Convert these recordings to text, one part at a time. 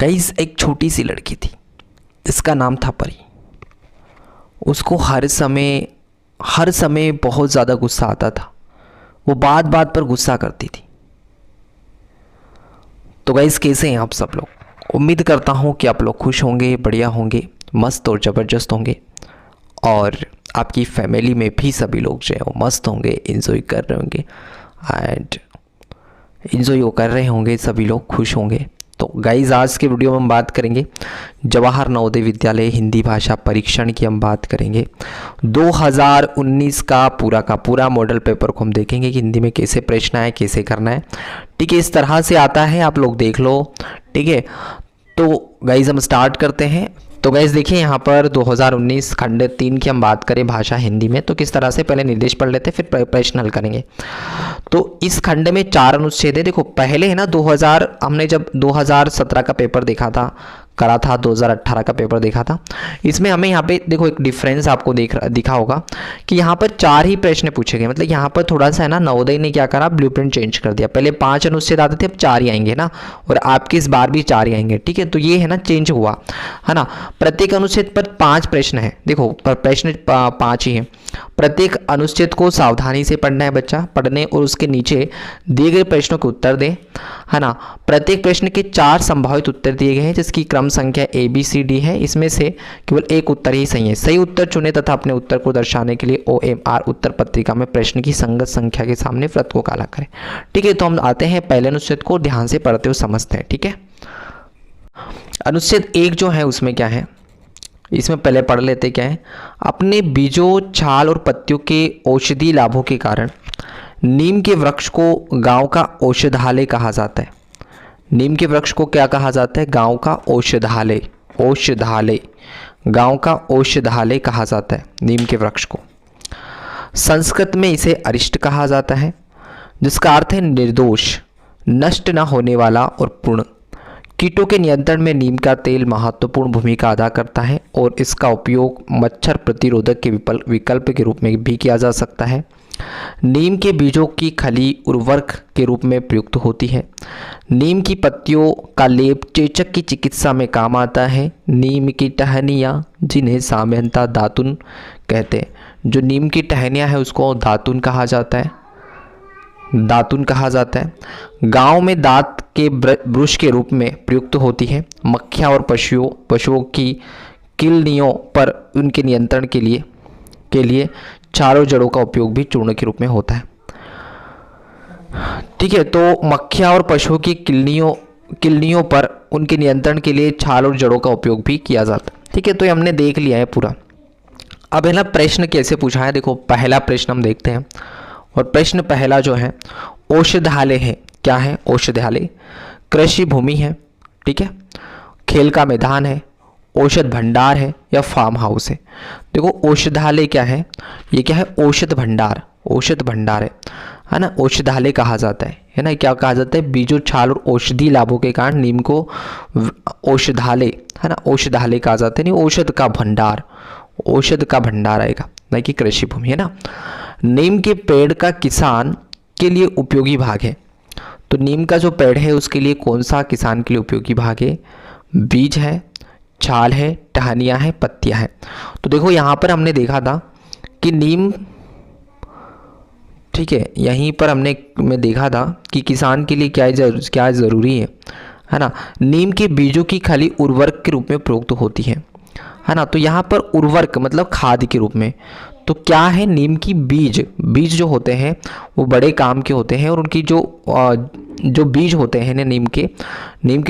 Guys एक छोटी सी लड़की थी जिसका नाम था परी। उसको हर समय बहुत ज़्यादा गुस्सा आता था। वो बात बात पर गुस्सा करती थी। तो गाइस कैसे हैं आप सब लोग? उम्मीद करता हूँ कि आप लोग खुश होंगे, बढ़िया होंगे, मस्त और ज़बरदस्त होंगे और आपकी फैमिली में भी सभी लोग जो है वो मस्त होंगे, इन्जॉय कर रहे होंगे एंड इन्जॉय कर रहे होंगे, सभी लोग खुश होंगे। तो गाइज़ आज के वीडियो में हम बात करेंगे जवाहर नवोदय विद्यालय हिंदी भाषा परीक्षण की। हम बात करेंगे 2019 का पूरा मॉडल पेपर को हम देखेंगे कि हिंदी में कैसे प्रश्न है, कैसे करना है। ठीक है, इस तरह से आता है, आप लोग देख लो। ठीक है, तो गाइज़ हम स्टार्ट करते हैं। तो गाइज़ देखिए यहाँ पर 2019 खंड 3 की हम बात करें भाषा हिंदी में, तो किस तरह से पहले निर्देश पढ़ लेते हैं फिर प्रश्न हल करेंगे। तो इस खंड में 4 अनुच्छेद है। देखो पहले है ना हमने जब 2017 का पेपर करा था 2018 का पेपर देखा था, इसमें हमें यहाँ पे देखो एक डिफरेंस आपको दिखा होगा कि यहाँ पर 4 ही प्रश्न पूछे गए। मतलब यहाँ पर थोड़ा सा है ना नवोदय ने क्या करा, ब्लूप्रिंट चेंज कर दिया। पहले 5 अनुच्छेद आते थे, अब 4 ही आएंगे ना, और आपके इस बार भी 4 ही आएंगे। ठीक है, तो ये है ना चेंज हुआ है ना। प्रत्येक अनुच्छेद पर 5 प्रश्न है। देखो प्रश्न 5 ही है। प्रत्येक अनुच्छेद को सावधानी से पढ़ना है बच्चा, पढ़ने और उसके नीचे दिए गए प्रश्नों के उत्तर दे, है ना। प्रत्येक प्रश्न के 4 संभावित उत्तर दिए गए हैं जिसकी क्रम संख्या ABCD है। इसमें से केवल एक उत्तर ही सही है। सही उत्तर चुने तथा अपने उत्तर को दर्शाने के लिए OMR उत्तर पत्रिका में प्रश्न की संगत संख्या के सामने वृत्त को काला करें। ठीक है, तो हम आते हैं पहले अनुच्छेद को ध्यान से पढ़ते हुए समझते हैं। ठीक है, अनुच्छेद 1 जो है उसमें क्या है, इसमें पहले पढ़ लेते क्या है। अपने बीजों, छाल और पत्तियों के औषधीय लाभों के कारण नीम के वृक्ष को गांव का औषधालय कहा जाता है। नीम के वृक्ष को क्या कहा जाता है? गांव का औषधालय। गांव का औषधालय कहा जाता है नीम के वृक्ष को। संस्कृत में इसे अरिष्ट कहा जाता है, जिसका अर्थ है निर्दोष, नष्ट न होने वाला और पूर्ण। कीटों के नियंत्रण में नीम का तेल महत्वपूर्ण भूमिका अदा करता है और इसका उपयोग मच्छर प्रतिरोधक के विकल्प के रूप में भी किया जा सकता है। नीम के बीजों की खली उर्वरक के रूप में प्रयुक्त होती है। नीम की पत्तियों का लेप चेचक की चिकित्सा में काम आता है। नीम की टहनियाँ, जिन्हें सामान्यतः दातुन कहते हैं, जो नीम की टहनियाँ है उसको दातुन कहा जाता है। गांव में दांत के ब्रश के रूप में प्रयुक्त होती है। मक्खियाँ और पशुओं की किलनियों पर उनके नियंत्रण के लिए चारों जड़ों का उपयोग भी चूर्ण के रूप में होता है। ठीक है, तो मक्खियाँ और पशुओं की किलनियों पर उनके नियंत्रण के लिए छाल और जड़ों का उपयोग भी किया जाता है। ठीक है, तो ये हमने देख लिया है पूरा। अब है ना प्रश्न कैसे पूछा है, देखो पहला प्रश्न हम देखते हैं। और प्रश्न पहला जो है औषधालय है। क्या है? औषधालय कृषि भूमि है, ठीक है, खेल का मैदान है, औषध भंडार है या फार्म हाउस है। देखो औषधालय क्या है, ये क्या है? औषध भंडार है ना। औषधालय कहा जाता है ना। क्या कहा जाता है? बीजों, छाल और औषधि लाभों के कारण नीम को औषधालय है ना, औषधालय कहा जाता है। नहीं, औषध का भंडार आएगा, ना कि कृषि भूमि, है ना। नीम के पेड़ का किसान के लिए उपयोगी भाग है। तो नीम का जो पेड़ है उसके लिए कौन सा किसान के लिए उपयोगी भाग है? बीज है, छाल है, टहनियाँ है, पत्तियाँ हैं। तो देखो यहाँ पर हमने देखा था कि नीम, ठीक है, यहीं पर मैं देखा था कि किसान के लिए क्या ज़रूरी है ना। नीम के बीजों की खली उर्वरक के रूप में प्रयुक्त होती है ना। तो यहाँ पर उर्वरक मतलब खाद के रूप में। तो क्या है? नीम की बीज जो होते हैं वो बड़े काम के होते हैं और उनकी जो बीज होते हैं ना, नीम के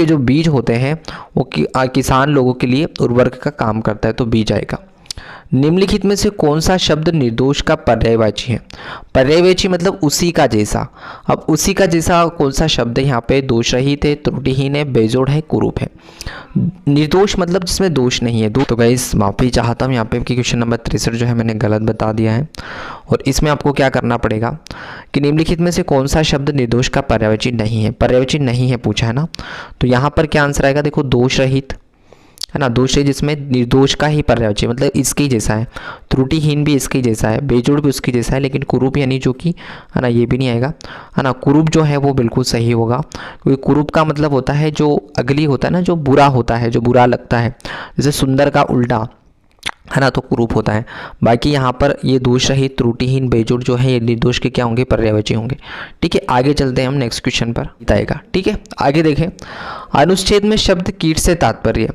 जो बीज होते हैं वो किसान लोगों के लिए उर्वरक का काम करता है। तो बीज आएगा। निम्नलिखित में से कौन सा शब्द निर्दोष का पर्यायवाची है? पर्यायवाची मतलब उसी का जैसा। अब उसी का जैसा कौन सा शब्द है यहाँ पे? दोष रहित है, त्रुटिहीन है, बेजोड़ है, कुरूप है। निर्दोष मतलब जिसमें दोष नहीं है। तो गाइस माफ़ी चाहता हूँ यहाँ पे कि क्वेश्चन नंबर 63 जो है मैंने गलत बता दिया है। और इसमें आपको क्या करना पड़ेगा कि निम्नलिखित में से कौन सा शब्द निर्दोष का पर्यायवाची नहीं है? पर्यायवाची नहीं है पूछा है ना। तो यहाँ पर क्या आंसर आएगा? देखो दोष रहित है ना। दोष है जिसमें निर्दोष का ही पर्यायवाची, मतलब इसके जैसा है। त्रुटिहीन भी इसके जैसा है, बेजोड़ भी उसके जैसा है, लेकिन कुरूप यानी जो कि, है ना, ये भी नहीं आएगा, है ना। कुरूप जो है वो बिल्कुल सही होगा, क्योंकि कुरूप का मतलब होता है जो अगली होता है ना, जो बुरा होता है, जो बुरा लगता है, जैसे सुंदर का उल्टा, है ना, तो कुरूप होता है। बाकी यहाँ पर ये दोष रहित, त्रुटिहीन, बेजोड़ जो है ये निर्दोष के क्या होंगे, पर्यायवाची होंगे। ठीक है, आगे चलते हैं हम नेक्स्ट क्वेश्चन पर बताएगा। ठीक है, आगे देखें, अनुच्छेद में शब्द कीट से तात्पर्य।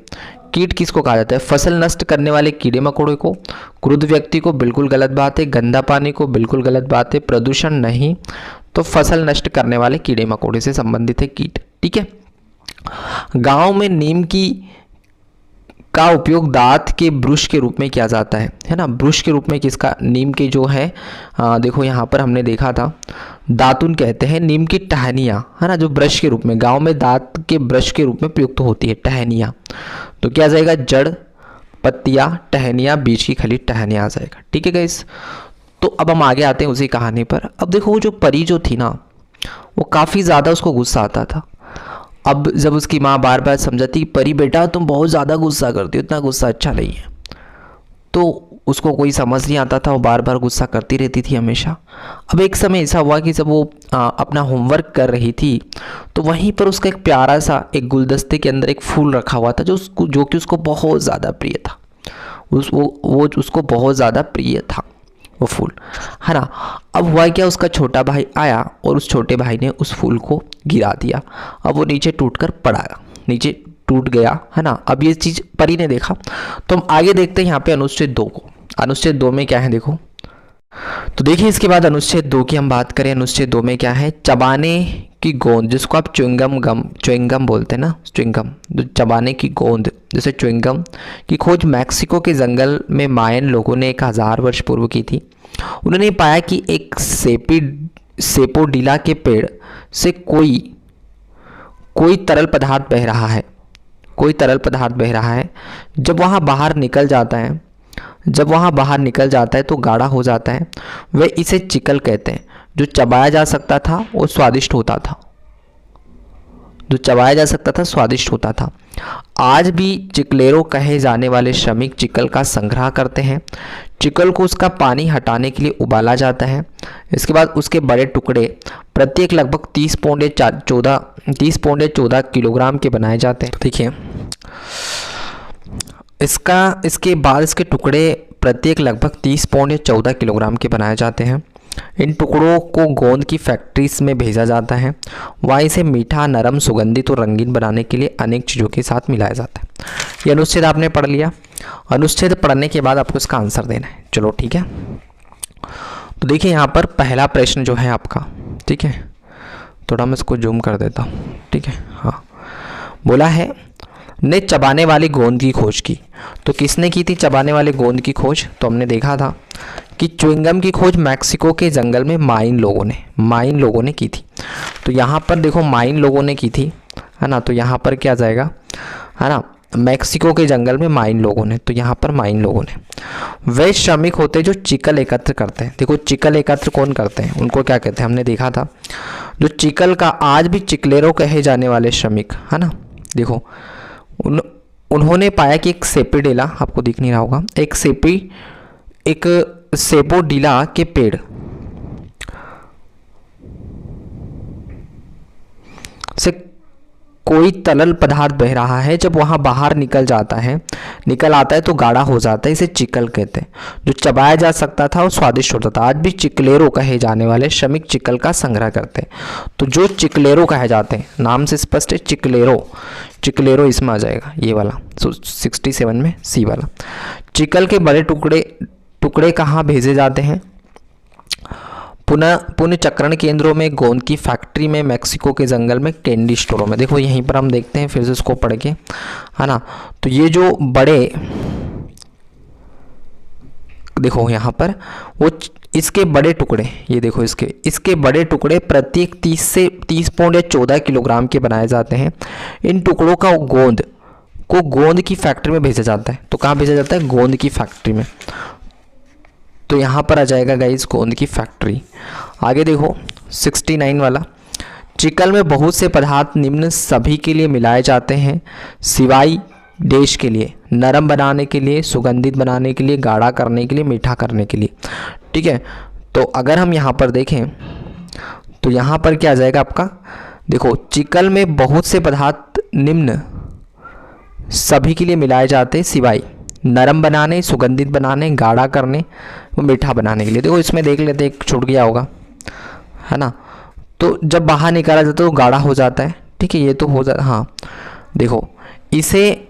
कीट किसको कहा जाता है? फसल नष्ट करने वाले कीड़े मकोड़े को, क्रुद्ध व्यक्ति को, बिल्कुल गलत बात है। गंदा पानी को, बिल्कुल गलत बात है। प्रदूषण नहीं, तो फसल नष्ट करने वाले कीड़े मकोड़े से संबंधित है कीट। ठीक है, गांव में नीम की का उपयोग दांत के ब्रश के रूप में किया जाता है ना। ब्रश के रूप में किसका? नीम के जो है, देखो यहाँ पर हमने देखा था, दातुन कहते हैं नीम की टहनियाँ, है ना, जो ब्रश के रूप में, गांव में दांत के ब्रश के रूप में प्रयुक्त होती है टहनियाँ। तो क्या आ जाएगा? जड़, पत्तियाँ, टहनियाँ, बीज की खली, टहनियाँ आ जाएगा। ठीक है गाइस, तो अब हम आगे आते हैं उसी कहानी पर। अब देखो वो जो परी जो थी ना, वो काफ़ी ज़्यादा उसको गुस्सा आता था। अब जब उसकी माँ बार बार समझाती, परी बेटा तुम बहुत ज़्यादा गुस्सा करती हो, इतना गुस्सा अच्छा नहीं है, तो उसको कोई समझ नहीं आता था, वो बार बार गुस्सा करती रहती थी हमेशा। अब एक समय ऐसा हुआ कि जब वो अपना होमवर्क कर रही थी, तो वहीं पर उसका एक प्यारा सा एक गुलदस्ते के अंदर एक फूल रखा हुआ था, जो कि उसको बहुत ज़्यादा प्रिय था। वो उसको बहुत ज़्यादा प्रिय था वो फूल, है ना। अब हुआ क्या, उसका छोटा भाई आया और उस छोटे भाई ने उस फूल को गिरा दिया। अब वो नीचे टूटकर पड़ा, नीचे टूट गया, है ना। अब ये चीज़ परी ने देखा। तो हम आगे देखते हैं यहाँ पे अनुच्छेद 2 को। अनुच्छेद 2 में क्या है देखो, तो देखिए इसके बाद अनुच्छेद 2 की हम बात करें। अनुच्छेद 2 में क्या है? चबाने की गोंद, जिसको आप च्युइंगम बोलते हैं ना, च्युइंगम, तो चबाने की गोंद जैसे च्युइंगम की खोज मैक्सिको के जंगल में मायन लोगों ने 1000 वर्ष पूर्व की थी। उन्होंने पाया कि एक सेपोडिला के पेड़ से कोई तरल पदार्थ बह रहा है, कोई तरल पदार्थ बह रहा है। जब वहाँ बाहर निकल जाता है तो गाढ़ा हो जाता है। वे इसे चिकल कहते हैं। जो चबाया जा सकता था वो स्वादिष्ट होता था, जो चबाया जा सकता था स्वादिष्ट होता था। आज भी चिकलेरो कहे जाने वाले श्रमिक चिकल का संग्रह करते हैं। चिकल को उसका पानी हटाने के लिए उबाला जाता है। इसके बाद उसके बड़े टुकड़े प्रत्येक लगभग 30 पौंड या 14 किलोग्राम के बनाए जाते हैं। देखिए इसके बाद इसके टुकड़े प्रत्येक लगभग 30 पौंड या 14 किलोग्राम के बनाए जाते हैं। इन टुकड़ों को गोंद की फैक्ट्रीज में भेजा जाता है। वहाँ इसे मीठा, नरम, सुगंधित और रंगीन बनाने के लिए अनेक चीज़ों के साथ मिलाया जाता है। ये अनुच्छेद आपने पढ़ लिया। अनुच्छेद पढ़ने के बाद आपको इसका आंसर देना है। चलो ठीक है, तो देखिए यहाँ पर पहला प्रश्न जो है आपका, ठीक है, थोड़ा मैं इसको जूम कर देता हूँ। ठीक है, हाँ, बोला है ने चबाने वाली गोंद की खोज की। तो किसने की थी चबाने वाले गोंद की खोज? तो हमने देखा था कि च्युइंगम की खोज मैक्सिको के जंगल में माइन लोगों ने की थी। तो यहाँ पर देखो माइन लोगों ने की थी, है ना, तो यहाँ पर क्या जाएगा, है ना, मैक्सिको के जंगल में माइन लोगों ने, तो यहाँ पर माइन लोगों ने। वे श्रमिक होते जो चिकल एकत्र करते हैं। देखो चिकल एकत्र कौन करते हैं, उनको क्या कहते हैं, हमने देखा था। जो चिकल का आज भी चिकलेरो कहे जाने वाले श्रमिक, है ना, देखो उन्होंने पाया कि एक सेपोडिला, आपको दिख नहीं रहा होगा, एक सेपोडिला के पेड़ से कोई तरल पदार्थ बह रहा है। जब वहाँ बाहर निकल आता है तो गाढ़ा हो जाता है, इसे चिकल कहते हैं। जो चबाया जा सकता था और स्वादिष्ट होता था। आज भी चिकलेरो कहे जाने वाले श्रमिक चिकल का संग्रह करते हैं। तो जो चिकलेरो कहे जाते हैं, नाम से स्पष्ट है, चिकलेरो इसमें आ जाएगा ये वाला, 67 में सी वाला। चिकल के बड़े टुकड़े कहाँ भेजे जाते हैं? पुनः चक्रण केंद्रों में, गोंद की फैक्ट्री में, मैक्सिको के जंगल में, कैंडी स्टोरों में। देखो यहीं पर हम देखते हैं फिर से इसको पढ़ के, है ना। तो ये जो बड़े, देखो यहाँ पर वो इसके बड़े टुकड़े, ये देखो इसके बड़े टुकड़े प्रत्येक 30 पौंड या 14 किलोग्राम के बनाए जाते हैं। इन टुकड़ों का गोंद की फैक्ट्री में भेजा जाता है। तो कहाँ भेजा जाता है? गोंद की फैक्ट्री में। तो यहाँ पर आ जाएगा गाइस गोंद की फैक्ट्री। आगे देखो 69 वाला, चिकल में बहुत से पदार्थ निम्न सभी के लिए मिलाए जाते हैं सिवाय देश के लिए, नरम बनाने के लिए, सुगंधित बनाने के लिए, गाढ़ा करने के लिए, मीठा करने के लिए। ठीक है, तो अगर हम यहाँ पर देखें तो यहाँ पर क्या आ जाएगा आपका, देखो चिकल में बहुत से पदार्थ निम्न सभी के लिए मिलाए जाते हैं सिवाय नरम बनाने, सुगंधित बनाने, गाढ़ा करने व मीठा बनाने के लिए। देखो इसमें देख लेते एक छूट गया होगा, है ना। तो जब बाहर निकाला जाता है तो गाढ़ा हो जाता है। ठीक है, ये तो हो जाता, हाँ देखो इसे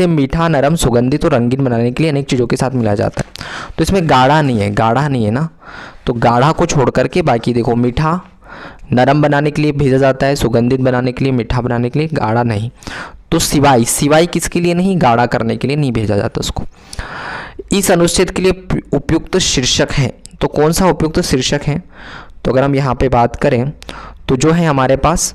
मीठा, नरम, सुगंधित और रंगीन बनाने के लिए अनेक चीज़ों के साथ मिलाया जाता है। तो इसमें गाढ़ा नहीं है ना, तो गाढ़ा को छोड़ करके बाकी देखो मीठा, नरम बनाने के लिए भेजा जाता है, सुगंधित बनाने के लिए, मीठा बनाने के लिए, गाढ़ा नहीं। तो सिवाय किसके लिए नहीं, गाढ़ा करने के लिए नहीं भेजा जाता उसको। इस अनुच्छेद के लिए उपयुक्त शीर्षक है, तो कौन सा उपयुक्त शीर्षक है, तो अगर हम यहाँ पे बात करें तो जो है हमारे पास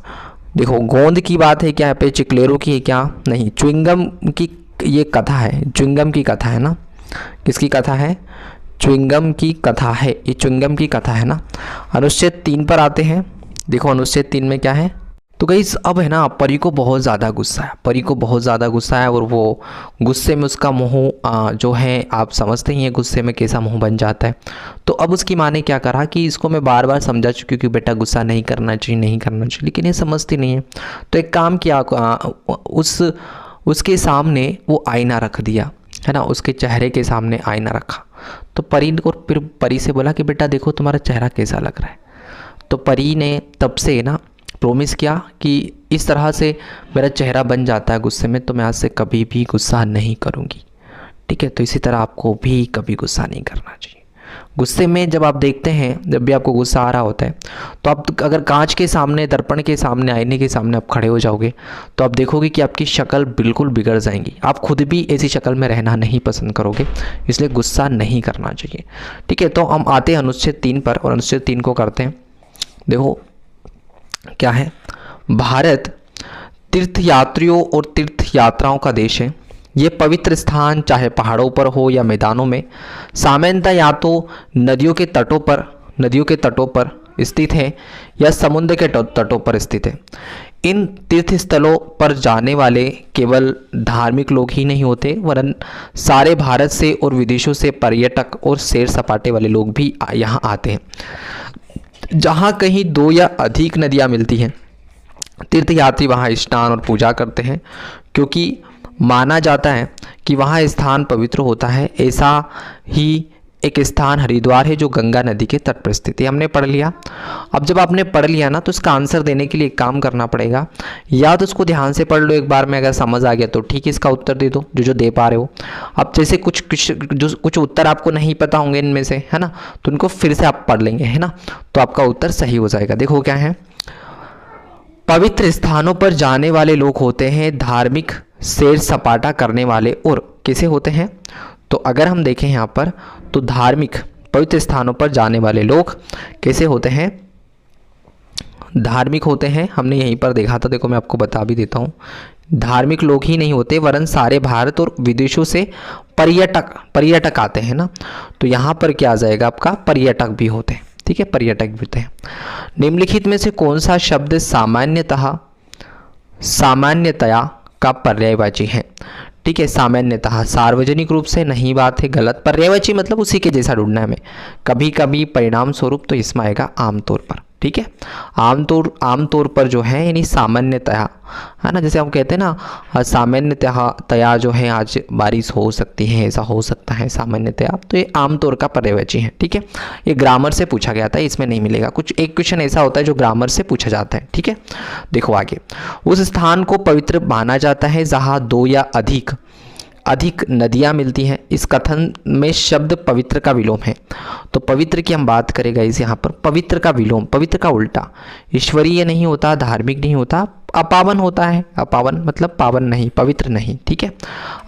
देखो गोंद की बात है क्या, यहाँ पे चिकलेरो की है क्या, नहीं, च्युइंगम की ये कथा है, च्युइंगम की कथा है ना, किसकी कथा है, च्युइंगम की कथा है, ये च्युइंगम की कथा है ना। अनुच्छेद 3 पर आते हैं। देखो अनुच्छेद 3 में क्या है, तो गाइस अब है ना परी को बहुत ज़्यादा गुस्सा है, और वो गुस्से में उसका मुंह जो है आप समझते ही हैं गुस्से में कैसा मुंह बन जाता है। तो अब उसकी माँ ने क्या करा कि इसको मैं बार बार समझा चुकी हूँ कि बेटा गुस्सा नहीं करना चाहिए, लेकिन ये समझती नहीं है। तो एक काम किया, उसके सामने वो आईना रख दिया, है ना, उसके चेहरे के सामने आईना रखा। तो परी को फिर परी से बोला कि बेटा देखो तुम्हारा चेहरा कैसा लग रहा है। तो परी ने तब से ना प्रॉमिस किया कि इस तरह से मेरा चेहरा बन जाता है गुस्से में तो मैं आज से कभी भी गुस्सा नहीं करूँगी। ठीक है, तो इसी तरह आपको भी कभी गुस्सा नहीं करना चाहिए। गुस्से में जब आप देखते हैं, जब भी आपको गुस्सा आ रहा होता है, तो आप अगर कांच के सामने, दर्पण के सामने, आईने के सामने आप खड़े हो जाओगे तो आप देखोगे कि आपकी शक्ल बिल्कुल बिगड़ जाएगी। आप खुद भी ऐसी शक्ल में रहना नहीं पसंद करोगे, इसलिए गुस्सा नहीं करना चाहिए। ठीक है, तो हम आते हैं अनुच्छेद 3 पर, और अनुच्छेद 3 को करते हैं। देखो क्या है, भारत तीर्थयात्रियों और तीर्थ यात्राओं का देश है। ये पवित्र स्थान चाहे पहाड़ों पर हो या मैदानों में, सामान्यतः या तो नदियों के तटों पर स्थित है या समुद्र के तटों पर स्थित है। इन तीर्थ स्थलों पर जाने वाले केवल धार्मिक लोग ही नहीं होते, वरन सारे भारत से और विदेशों से पर्यटक और सैर सपाटे वाले लोग भी यहाँ आते हैं। जहाँ कहीं 2 या अधिक नदियाँ मिलती हैं, तीर्थयात्री वहाँ स्नान और पूजा करते हैं, क्योंकि माना जाता है कि वहाँ स्थान पवित्र होता है। ऐसा ही एक स्थान हरिद्वार है जो गंगा नदी के तट पर स्थित है। हमने पढ़ लिया। अब जब आपने पढ़ लिया ना तो इसका आंसर देने के लिए एक काम करना पड़ेगा, या तो उसको ध्यान से पढ़ लो एक बार में, अगर समझ आ गया तो ठीक है इसका उत्तर दे दो जो दे पा रहे हो। अब जैसे कुछ उत्तर आपको नहीं पता होंगे इनमें से, है ना, तो उनको फिर से आप पढ़ लेंगे, है ना, तो आपका उत्तर सही हो जाएगा। देखो क्या है, पवित्र स्थानों पर जाने वाले लोग होते हैं धार्मिक सैर सपाटा करने वाले, और कैसे होते हैं, तो अगर हम देखें यहाँ पर तो धार्मिक पवित्र स्थानों पर जाने वाले लोग कैसे होते हैं, धार्मिक होते हैं। हमने यहीं पर देखा था, देखो मैं आपको बता भी देता हूँ, धार्मिक लोग ही नहीं होते वरन सारे भारत और विदेशों से पर्यटक आते हैं ना, तो यहाँ पर क्या आ जाएगा आपका, पर्यटक भी होते हैं। ठीक है, पर्यटक भी होते हैं। निम्नलिखित में से कौन सा शब्द सामान्यतया का पर्यायवाची है। ठीक है, सामान्यतः सार्वजनिक रूप से नहीं बात है, गलत। पर्यायवाची मतलब उसी के जैसा ढूंढना है हमें, कभी कभी, परिणाम स्वरूप, तो इसमें आएगा आमतौर पर। ठीक है, आमतौर पर जो है यानी सामान्यतया, है ना, जैसे हम कहते हैं ना सामान्यतया जो है आज बारिश हो सकती है, ऐसा हो सकता है सामान्यतया, तो ये आमतौर का पर्यायवाची है। ठीक है, ये ग्रामर से पूछा गया था, इसमें नहीं मिलेगा। कुछ एक क्वेश्चन ऐसा होता है जो ग्रामर से पूछा जाता है। ठीक है, देखो आगे, उस स्थान को पवित्र माना जाता है जहाँ 2 या अधिक नदियाँ मिलती हैं। इस कथन में शब्द पवित्र का विलोम है। तो पवित्र की हम बात करेगा इस यहाँ पर, पवित्र का विलोम, पवित्र का उल्टा, ईश्वरीय नहीं होता, धार्मिक नहीं होता, अपावन होता है। अपावन मतलब पावन नहीं, पवित्र नहीं। ठीक है,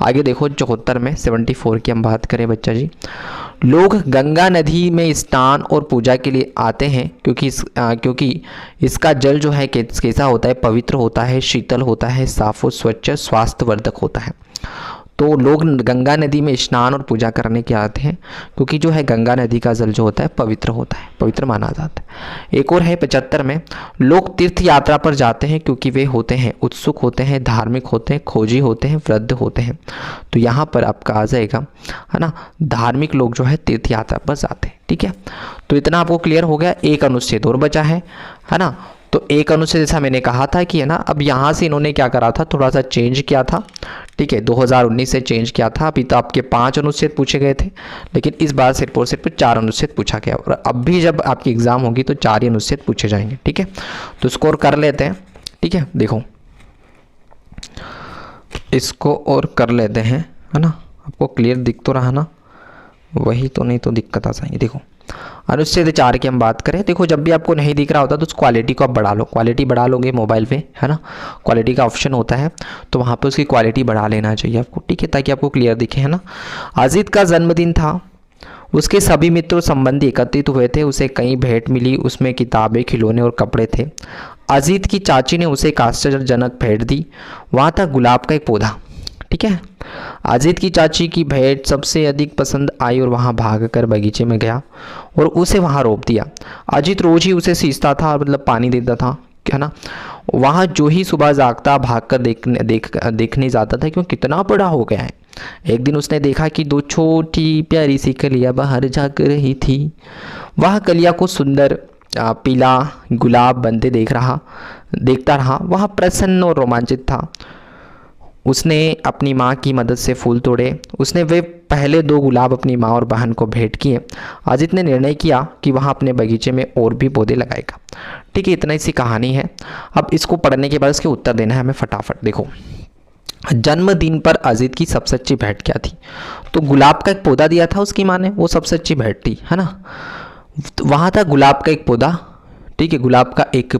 आगे देखो 74 में 74 की हम बात करें बच्चा जी, लोग गंगा नदी में स्नान और पूजा के लिए आते हैं क्योंकि इसका जल जो है कैसा होता है, पवित्र होता है, शीतल होता है, साफ और स्वच्छ, स्वास्थ्यवर्धक होता है। तो लोग गंगा नदी में स्नान और पूजा करने के आते हैं, क्योंकि जो है गंगा नदी का जल जो होता है पवित्र होता है, पवित्र माना जाता है। एक और है 75 में, लोग तीर्थ यात्रा पर जाते हैं क्योंकि वे होते हैं उत्सुक होते हैं, धार्मिक होते हैं, खोजी होते हैं, वृद्ध होते हैं। तो यहाँ पर आपका आ जाएगा, है ना, धार्मिक लोग जो है तीर्थ यात्रा पर जाते हैं। ठीक है, तो इतना आपको क्लियर हो गया। एक अनुच्छेद और बचा है ना। तो एक अनुच्छेद जैसा मैंने कहा था कि है ना, अब यहाँ से इन्होंने क्या करा था, थोड़ा सा चेंज किया था। ठीक है, 2019 से चेंज किया था। अभी तो आपके 5 अनुच्छेद पूछे गए थे, लेकिन इस बार सिर्फ और सिर्फ 4 अनुच्छेद पूछा गया, और अब भी जब आपकी एग्जाम होगी तो 4 ही अनुच्छेद पूछे जाएंगे। ठीक है, तो स्कोर कर लेते हैं। ठीक है, देखो इसको और कर लेते हैं, है ना। आपको क्लियर दिख तो रहा ना, वही तो, नहीं तो दिक्कत आ जाएगी। देखो अनुच्छेद 4 की हम बात करें, देखो जब भी आपको नहीं दिख रहा होता तो उस क्वालिटी को आप बढ़ा लो। क्वालिटी बढ़ा लोगे मोबाइल पे, है ना, क्वालिटी का ऑप्शन होता है, तो वहाँ पे उसकी क्वालिटी बढ़ा लेना चाहिए आपको। ठीक है, ताकि आपको क्लियर दिखे, है ना। अजीत का जन्मदिन था, उसके सभी मित्र और संबंधी एकत्रित हुए थे, उसे कई भेंट मिली, उसमें किताबें, खिलौने और कपड़े थे। अजीत की चाची ने उसे एक आश्चर्यजनक भेंट दी, वहाँ था गुलाब का एक पौधा। ठीक है, अजीत की चाची की भेंट सबसे अधिक पसंद आई और वहाँ भागकर बगीचे में गया और उसे वहाँ रोप दिया। अजीत रोज ही उसे सींचता था, मतलब पानी देता था, है ना। वहाँ जो ही सुबह जागता भागकर देखने जाता था क्यों कितना बड़ा हो गया है। एक दिन उसने देखा कि 2 छोटी प्यारी सी कलियाँ बाहर झाँक रही थी। वह कलिया को सुंदर पीला गुलाब बनते देखता रहा। वह प्रसन्न और रोमांचित था। उसने अपनी माँ की मदद से फूल तोड़े। उसने वे पहले 2 गुलाब अपनी माँ और बहन को भेंट किए। अजीत ने निर्णय किया कि वह अपने बगीचे में और भी पौधे लगाएगा। ठीक है, इतना सी कहानी है। अब इसको पढ़ने के बाद इसके उत्तर देना है हमें फटाफट। देखो, जन्मदिन पर अजीत की सबसे अच्छी भेंट क्या थी? तो गुलाब का एक पौधा दिया था उसकी माँ ने, वो सबसे अच्छी भेंट थी, है ना। वहाँ था गुलाब का एक पौधा। ठीक है, गुलाब का एक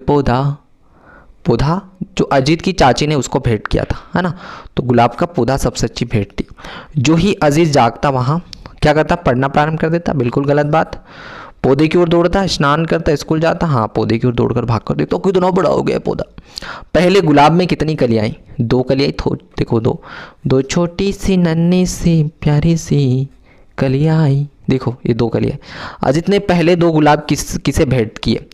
पौधा जो अजीत की चाची ने उसको भेंट किया था, है ना। तो गुलाब का पौधा सबसे अच्छी भेंट थी। जो ही अजीत जागता वहाँ क्या करता, पढ़ना प्रारंभ कर देता। बिल्कुल गलत बात। पौधे की ओर दौड़ता, स्नान करता, स्कूल जाता, हाँ पौधे की ओर दौड़कर भाग कर देखता, कितना बड़ा हो गया पौधा। पहले गुलाब में कितनी कलियाँ आई? 2 कलियाँ। देखो 2 छोटी सी नन्ही सी प्यारी सी कलियाँ आई। देखो ये 2 कलियाँ। अजीत ने पहले 2 गुलाब किसे भेंट किए?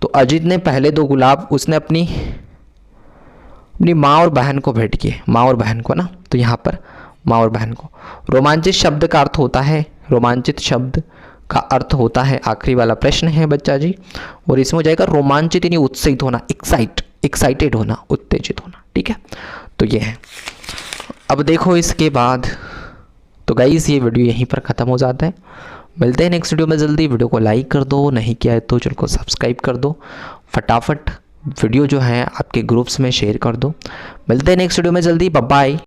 तो अजीत ने पहले 2 गुलाब उसने अपनी माँ और बहन को भेंट किए, माँ और बहन को ना। तो यहाँ पर माँ और बहन को। रोमांचित शब्द का अर्थ होता है, रोमांचित शब्द का अर्थ होता है, आखिरी वाला प्रश्न है बच्चा जी, और इसमें हो जाएगा रोमांचित यानी उत्साहित होना, एक्साइटेड होना, उत्तेजित होना। ठीक है, तो ये है। अब देखो इसके बाद तो गाइस ये वीडियो यहीं पर ख़त्म हो जाता है। मिलते हैं नेक्स्ट वीडियो में जल्दी। वीडियो को लाइक कर दो, नहीं किया है तो चैनल को सब्सक्राइब कर दो। फटाफट वीडियो जो है आपके ग्रुप्स में शेयर कर दो। मिलते हैं नेक्स्ट वीडियो में जल्दी। Bye bye.